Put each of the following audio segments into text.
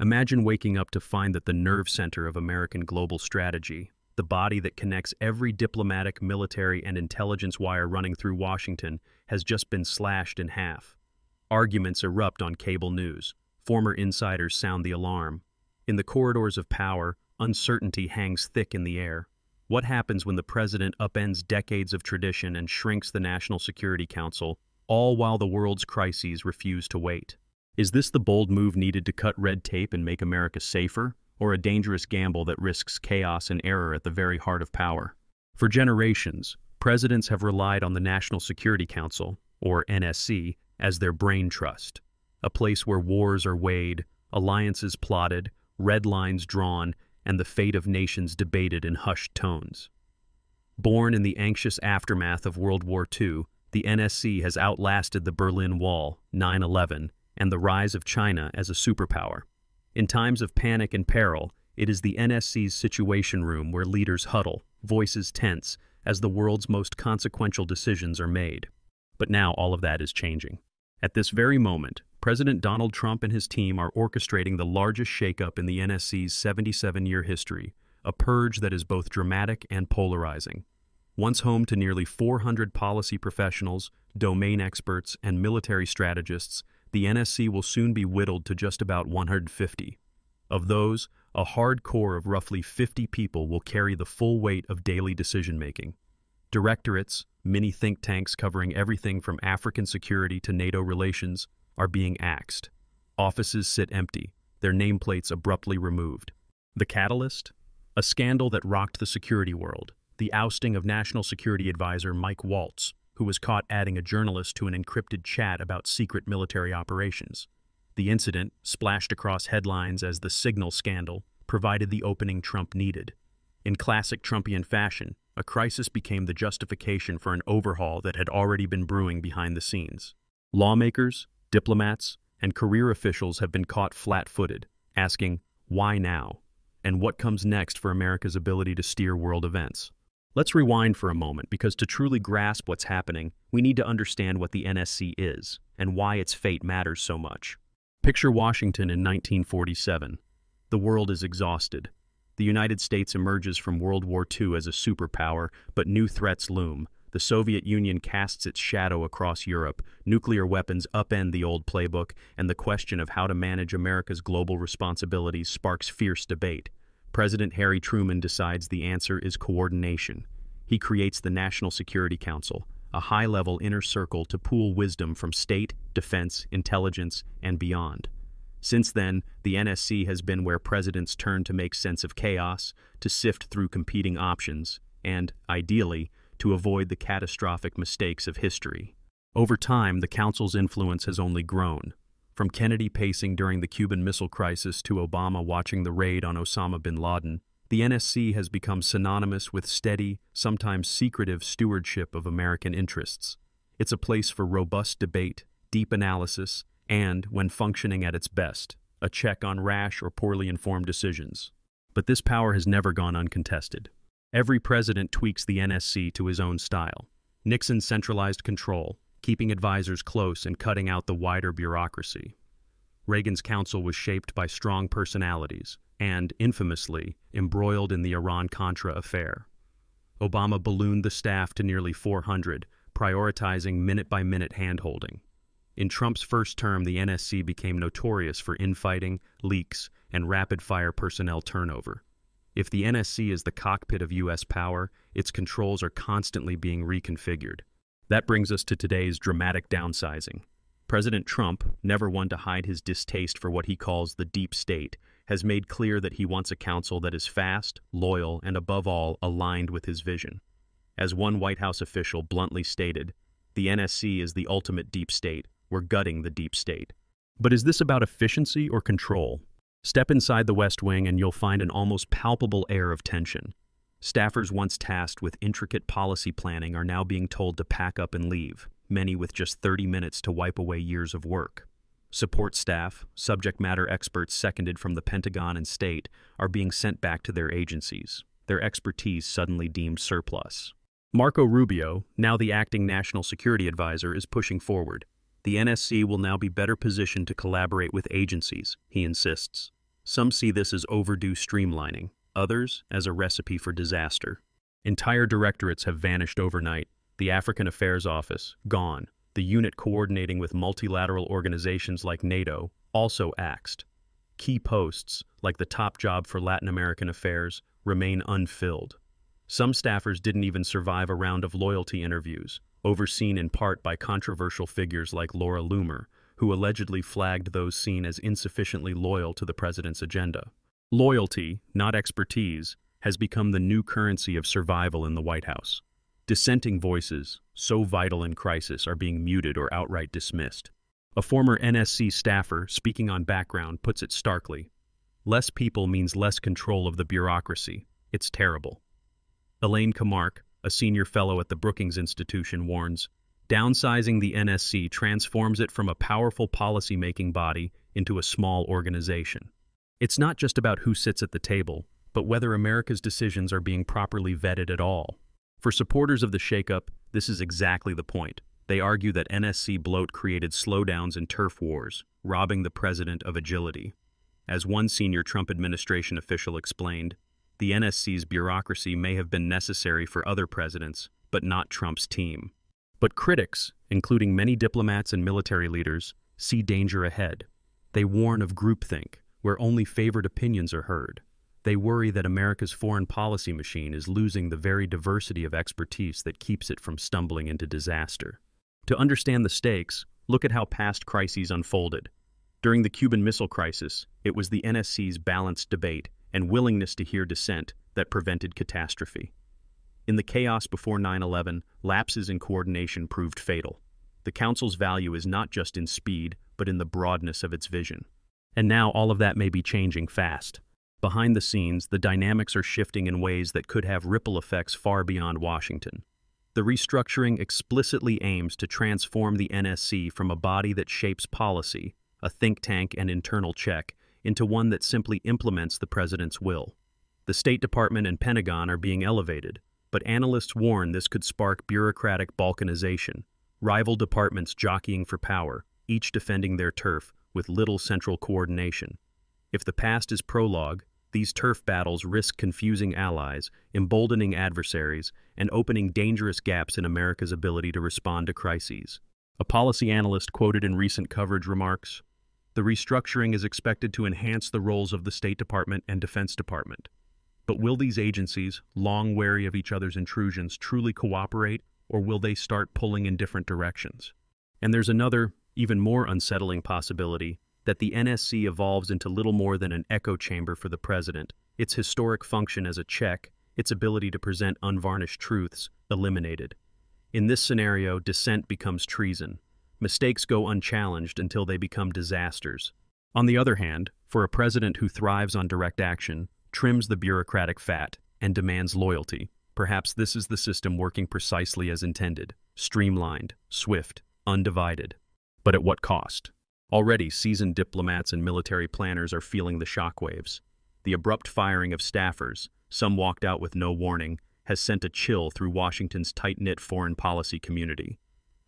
Imagine waking up to find that the nerve center of American global strategy, the body that connects every diplomatic, military, and intelligence wire running through Washington, has just been slashed in half. Arguments erupt on cable news. Former insiders sound the alarm. In the corridors of power, uncertainty hangs thick in the air. What happens when the president upends decades of tradition and shrinks the National Security Council, all while the world's crises refuse to wait? Is this the bold move needed to cut red tape and make America safer, or a dangerous gamble that risks chaos and error at the very heart of power? For generations, presidents have relied on the National Security Council, or NSC, as their brain trust, a place where wars are weighed, alliances plotted, red lines drawn, and the fate of nations debated in hushed tones. Born in the anxious aftermath of World War II, the NSC has outlasted the Berlin Wall, 9/11, and the rise of China as a superpower. In times of panic and peril, it is the NSC's Situation Room where leaders huddle, voices tense, as the world's most consequential decisions are made. But now all of that is changing. At this very moment, President Donald Trump and his team are orchestrating the largest shakeup in the NSC's 77-year history, a purge that is both dramatic and polarizing. Once home to nearly 400 policy professionals, domain experts, and military strategists, the NSC will soon be whittled to just about 150. Of those, a hard core of roughly 50 people will carry the full weight of daily decision-making. Directorates, mini think tanks covering everything from African security to NATO relations, are being axed. Offices sit empty, their nameplates abruptly removed. The catalyst? A scandal that rocked the security world, the ousting of National Security Advisor Mike Waltz, who was caught adding a journalist to an encrypted chat about secret military operations. The incident, splashed across headlines as the Signal scandal, provided the opening Trump needed. In classic Trumpian fashion, a crisis became the justification for an overhaul that had already been brewing behind the scenes. Lawmakers, diplomats, and career officials have been caught flat-footed, asking, why now? And what comes next for America's ability to steer world events? Let's rewind for a moment, because to truly grasp what's happening, we need to understand what the NSC is and why its fate matters so much. Picture Washington in 1947. The world is exhausted. The United States emerges from World War II as a superpower, but new threats loom. The Soviet Union casts its shadow across Europe, nuclear weapons upend the old playbook, and the question of how to manage America's global responsibilities sparks fierce debate. President Harry Truman decides the answer is coordination. He creates the National Security Council, a high-level inner circle to pool wisdom from state, defense, intelligence, and beyond. Since then, the NSC has been where presidents turn to make sense of chaos, to sift through competing options, and, ideally, to avoid the catastrophic mistakes of history. Over time, the Council's influence has only grown. From Kennedy pacing during the Cuban Missile Crisis to Obama watching the raid on Osama bin Laden, the NSC has become synonymous with steady, sometimes secretive stewardship of American interests. It's a place for robust debate, deep analysis, and, when functioning at its best, a check on rash or poorly informed decisions. But this power has never gone uncontested. Every president tweaks the NSC to his own style. Nixon centralized control, keeping advisors close and cutting out the wider bureaucracy. Reagan's council was shaped by strong personalities and, infamously, embroiled in the Iran-Contra affair. Obama ballooned the staff to nearly 400, prioritizing minute-by-minute hand-holding. In Trump's first term, the NSC became notorious for infighting, leaks, and rapid-fire personnel turnover. If the NSC is the cockpit of U.S. power, its controls are constantly being reconfigured. That brings us to today's dramatic downsizing. President Trump, never one to hide his distaste for what he calls the deep state, has made clear that he wants a council that is fast, loyal, and above all, aligned with his vision. As one White House official bluntly stated, the NSC is the ultimate deep state. We're gutting the deep state. But is this about efficiency or control? Step inside the West Wing and you'll find an almost palpable air of tension. Staffers once tasked with intricate policy planning are now being told to pack up and leave, many with just 30 minutes to wipe away years of work. Support staff, subject matter experts seconded from the Pentagon and state, are being sent back to their agencies, their expertise suddenly deemed surplus. Marco Rubio, now the acting National Security Advisor, is pushing forward. The NSC will now be better positioned to collaborate with agencies, he insists. Some see this as overdue streamlining, others as a recipe for disaster. Entire directorates have vanished overnight. The African Affairs Office, gone. The unit coordinating with multilateral organizations like NATO, also axed. Key posts, like the top job for Latin American affairs, remain unfilled. Some staffers didn't even survive a round of loyalty interviews, overseen in part by controversial figures like Laura Loomer, who allegedly flagged those seen as insufficiently loyal to the president's agenda. Loyalty, not expertise, has become the new currency of survival in the White House. Dissenting voices, so vital in crisis, are being muted or outright dismissed. A former NSC staffer, speaking on background, puts it starkly. Less people means less control of the bureaucracy. It's terrible. Elaine Camark, a senior fellow at the Brookings Institution, warns, downsizing the NSC transforms it from a powerful policy-making body into a small organization. It's not just about who sits at the table, but whether America's decisions are being properly vetted at all. For supporters of the shakeup, this is exactly the point. They argue that NSC bloat created slowdowns and turf wars, robbing the president of agility. As one senior Trump administration official explained, the NSC's bureaucracy may have been necessary for other presidents, but not Trump's team. But critics, including many diplomats and military leaders, see danger ahead. They warn of groupthink, where only favored opinions are heard. They worry that America's foreign policy machine is losing the very diversity of expertise that keeps it from stumbling into disaster. To understand the stakes, look at how past crises unfolded. During the Cuban Missile Crisis, it was the NSC's balanced debate and willingness to hear dissent that prevented catastrophe. In the chaos before 9/11, lapses in coordination proved fatal. The Council's value is not just in speed, but in the broadness of its vision. And now all of that may be changing fast. Behind the scenes, the dynamics are shifting in ways that could have ripple effects far beyond Washington. The restructuring explicitly aims to transform the NSC from a body that shapes policy, a think tank and internal check, into one that simply implements the president's will. The State Department and Pentagon are being elevated, but analysts warn this could spark bureaucratic balkanization, rival departments jockeying for power, each defending their turf with little central coordination. If the past is prologue, these turf battles risk confusing allies, emboldening adversaries, and opening dangerous gaps in America's ability to respond to crises. A policy analyst quoted in recent coverage remarks, "The restructuring is expected to enhance the roles of the State Department and Defense Department. But will these agencies, long wary of each other's intrusions, truly cooperate, or will they start pulling in different directions?" And there's another, even more unsettling possibility, that the NSC evolves into little more than an echo chamber for the president, its historic function as a check, its ability to present unvarnished truths, eliminated. In this scenario, dissent becomes treason. Mistakes go unchallenged until they become disasters. On the other hand, for a president who thrives on direct action, trims the bureaucratic fat, and demands loyalty, perhaps this is the system working precisely as intended, streamlined, swift, undivided. But at what cost? Already, seasoned diplomats and military planners are feeling the shockwaves. The abrupt firing of staffers, some walked out with no warning, has sent a chill through Washington's tight-knit foreign policy community.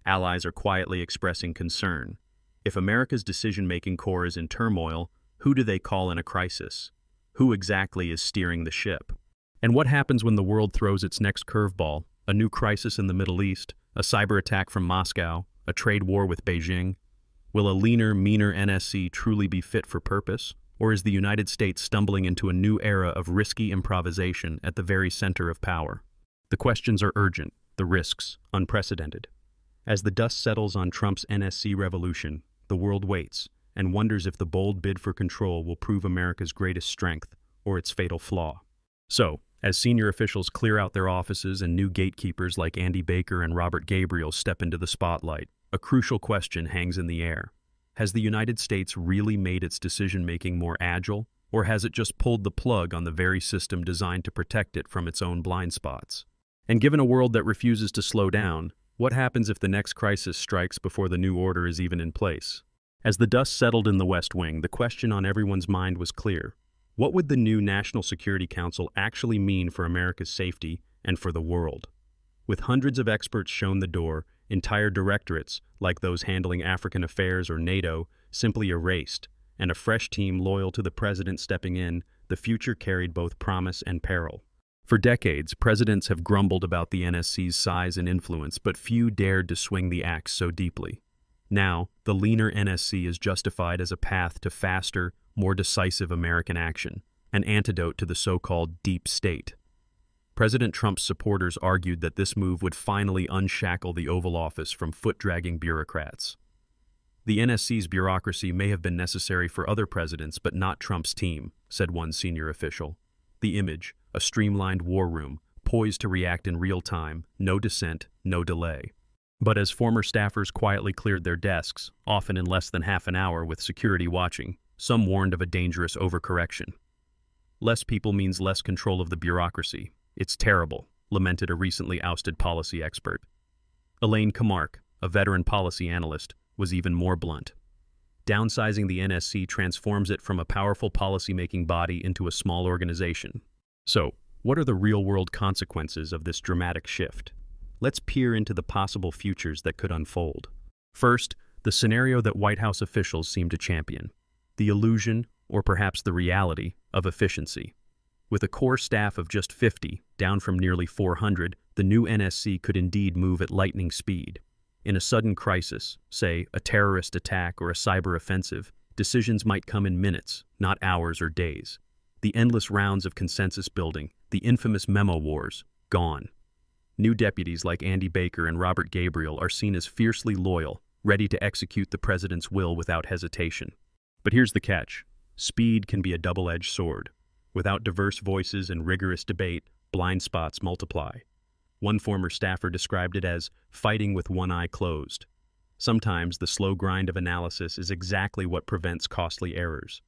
Allies are quietly expressing concern. If America's decision-making core is in turmoil, who do they call in a crisis? Who exactly is steering the ship? And what happens when the world throws its next curveball? A new crisis in the Middle East, a cyber attack from Moscow, a trade war with Beijing? Will a leaner, meaner NSC truly be fit for purpose? Or is the United States stumbling into a new era of risky improvisation at the very center of power? The questions are urgent, the risks unprecedented. As the dust settles on Trump's NSC revolution, the world waits and wonders if the bold bid for control will prove America's greatest strength or its fatal flaw. So, as senior officials clear out their offices and new gatekeepers like Andy Baker and Robert Gabriel step into the spotlight, a crucial question hangs in the air. Has the United States really made its decision-making more agile, or has it just pulled the plug on the very system designed to protect it from its own blind spots? And given a world that refuses to slow down, what happens if the next crisis strikes before the new order is even in place? As the dust settled in the West Wing, the question on everyone's mind was clear. What would the new National Security Council actually mean for America's safety and for the world? With hundreds of experts shown the door, entire directorates, like those handling African affairs or NATO, simply erased, and a fresh team loyal to the president stepping in, the future carried both promise and peril. For decades, presidents have grumbled about the NSC's size and influence, but few dared to swing the axe so deeply. Now, the leaner NSC is justified as a path to faster, more decisive American action, an antidote to the so-called deep state. President Trump's supporters argued that this move would finally unshackle the Oval Office from foot-dragging bureaucrats. The NSC's bureaucracy may have been necessary for other presidents, but not Trump's team, said one senior official. The image, a streamlined war room, poised to react in real time, no dissent, no delay. But as former staffers quietly cleared their desks, often in less than half an hour with security watching, some warned of a dangerous overcorrection. Less people means less control of the bureaucracy. It's terrible, lamented a recently ousted policy expert. Elaine Camark, a veteran policy analyst, was even more blunt. Downsizing the NSC transforms it from a powerful policy-making body into a small organization. So, what are the real-world consequences of this dramatic shift? Let's peer into the possible futures that could unfold. First, the scenario that White House officials seem to champion: the illusion, or perhaps the reality, of efficiency. With a core staff of just 50, down from nearly 400, the new NSC could indeed move at lightning speed. In a sudden crisis, say a terrorist attack or a cyber offensive, decisions might come in minutes, not hours or days. The endless rounds of consensus building, the infamous memo wars, gone. New deputies like Andy Baker and Robert Gabriel are seen as fiercely loyal, ready to execute the president's will without hesitation. But here's the catch: speed can be a double-edged sword. Without diverse voices and rigorous debate, blind spots multiply. One former staffer described it as fighting with one eye closed. Sometimes the slow grind of analysis is exactly what prevents costly errors.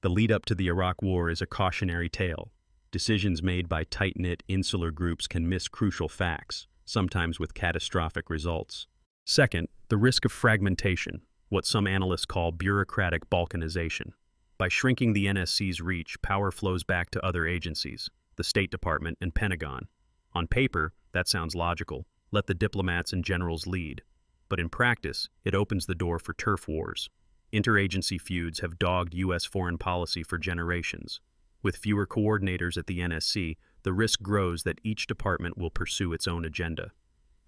The lead-up to the Iraq War is a cautionary tale. Decisions made by tight-knit, insular groups can miss crucial facts, sometimes with catastrophic results. Second, the risk of fragmentation, what some analysts call bureaucratic balkanization. By shrinking the NSC's reach, power flows back to other agencies, the State Department and Pentagon. On paper, that sounds logical. Let the diplomats and generals lead. But in practice, it opens the door for turf wars. Interagency feuds have dogged U.S. foreign policy for generations. With fewer coordinators at the NSC, the risk grows that each department will pursue its own agenda.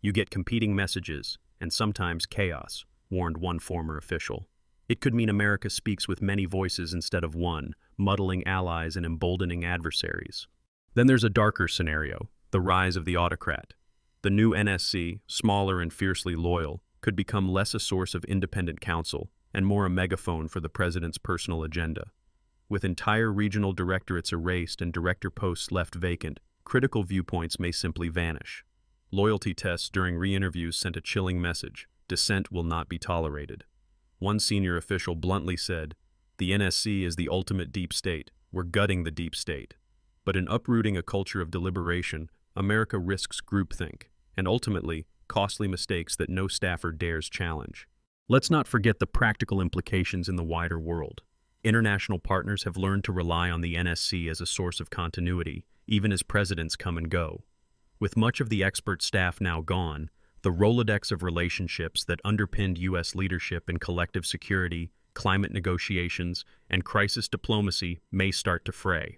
You get competing messages, and sometimes chaos, warned one former official. It could mean America speaks with many voices instead of one, muddling allies and emboldening adversaries. Then there's a darker scenario: the rise of the autocrat. The new NSC, smaller and fiercely loyal, could become less a source of independent counsel and more a megaphone for the president's personal agenda. With entire regional directorates erased and director posts left vacant, critical viewpoints may simply vanish. Loyalty tests during re-interviews sent a chilling message: dissent will not be tolerated. One senior official bluntly said, "The NSC is the ultimate deep state. We're gutting the deep state." But in uprooting a culture of deliberation, America risks groupthink, and ultimately, costly mistakes that no staffer dares challenge. Let's not forget the practical implications in the wider world. International partners have learned to rely on the NSC as a source of continuity, even as presidents come and go. With much of the expert staff now gone, the Rolodex of relationships that underpinned U.S. leadership in collective security, climate negotiations, and crisis diplomacy may start to fray.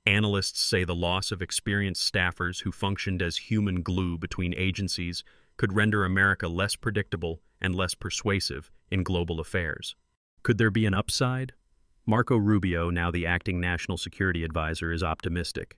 Analysts say the loss of experienced staffers who functioned as human glue between agencies could render America less predictable and less persuasive in global affairs. Could there be an upside? Marco Rubio, now the acting national security advisor, is optimistic.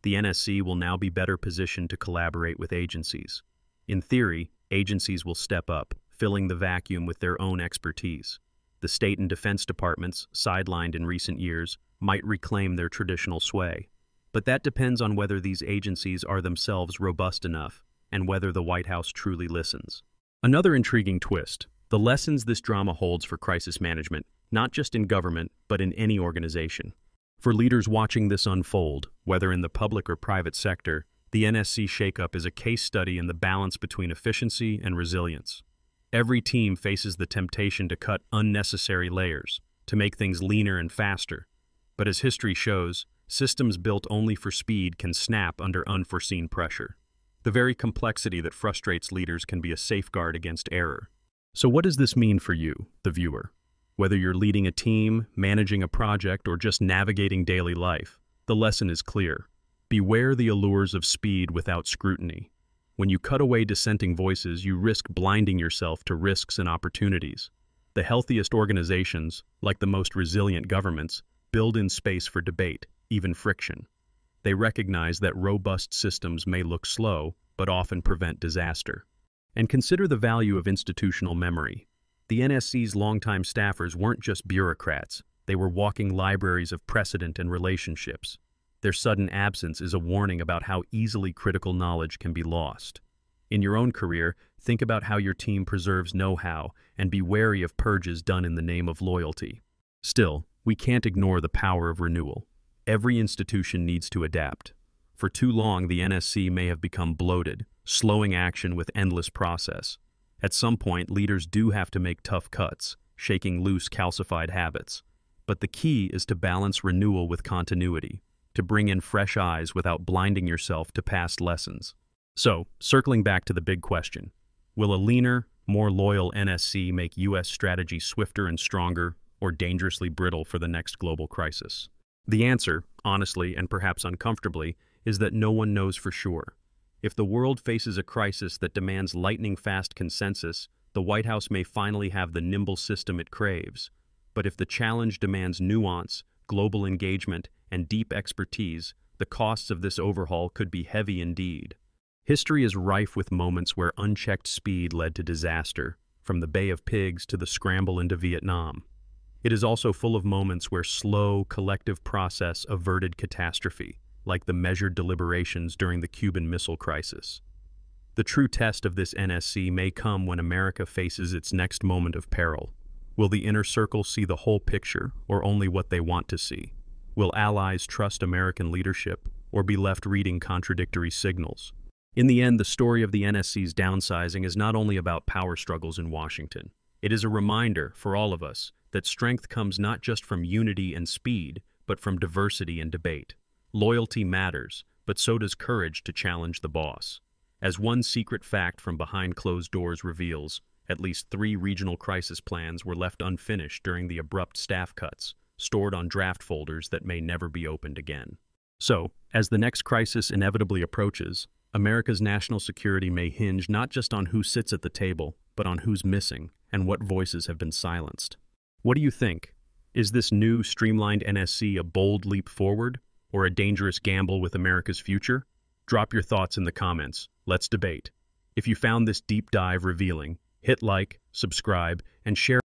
The NSC will now be better positioned to collaborate with agencies. In theory, agencies will step up, filling the vacuum with their own expertise. The state and defense departments, sidelined in recent years, might reclaim their traditional sway. But that depends on whether these agencies are themselves robust enough, and whether the White House truly listens. Another intriguing twist: the lessons this drama holds for crisis management, not just in government, but in any organization. For leaders watching this unfold, whether in the public or private sector, the NSC shakeup is a case study in the balance between efficiency and resilience. Every team faces the temptation to cut unnecessary layers, to make things leaner and faster. But as history shows, systems built only for speed can snap under unforeseen pressure. The very complexity that frustrates leaders can be a safeguard against error. So what does this mean for you, the viewer? Whether you're leading a team, managing a project, or just navigating daily life, the lesson is clear. Beware the allures of speed without scrutiny. When you cut away dissenting voices, you risk blinding yourself to risks and opportunities. The healthiest organizations, like the most resilient governments, build in space for debate, even friction. They recognize that robust systems may look slow, but often prevent disaster. And consider the value of institutional memory. The NSC's longtime staffers weren't just bureaucrats, they were walking libraries of precedent and relationships. Their sudden absence is a warning about how easily critical knowledge can be lost. In your own career, think about how your team preserves know-how and be wary of purges done in the name of loyalty. Still, we can't ignore the power of renewal. Every institution needs to adapt. For too long, the NSC may have become bloated, slowing action with endless process. At some point, leaders do have to make tough cuts, shaking loose calcified habits. But the key is to balance renewal with continuity, to bring in fresh eyes without blinding yourself to past lessons. So, circling back to the big question, will a leaner, more loyal NSC make U.S. strategy swifter and stronger, or dangerously brittle for the next global crisis? The answer, honestly and perhaps uncomfortably, is that no one knows for sure. If the world faces a crisis that demands lightning-fast consensus, the White House may finally have the nimble system it craves. But if the challenge demands nuance, global engagement, and deep expertise, the costs of this overhaul could be heavy indeed. History is rife with moments where unchecked speed led to disaster, from the Bay of Pigs to the scramble into Vietnam. It is also full of moments where slow, collective process averted catastrophe, like the measured deliberations during the Cuban Missile Crisis. The true test of this NSC may come when America faces its next moment of peril. Will the inner circle see the whole picture, or only what they want to see? Will allies trust American leadership, or be left reading contradictory signals? In the end, the story of the NSC's downsizing is not only about power struggles in Washington. It is a reminder, for all of us, that strength comes not just from unity and speed, but from diversity and debate. Loyalty matters, but so does courage to challenge the boss. As one secret fact from behind closed doors reveals, at least 3 regional crisis plans were left unfinished during the abrupt staff cuts, stored on draft folders that may never be opened again. So, as the next crisis inevitably approaches, America's national security may hinge not just on who sits at the table, but on who's missing and what voices have been silenced. What do you think? Is this new, streamlined NSC a bold leap forward, or a dangerous gamble with America's future? Drop your thoughts in the comments. Let's debate. If you found this deep dive revealing, hit like, subscribe, and share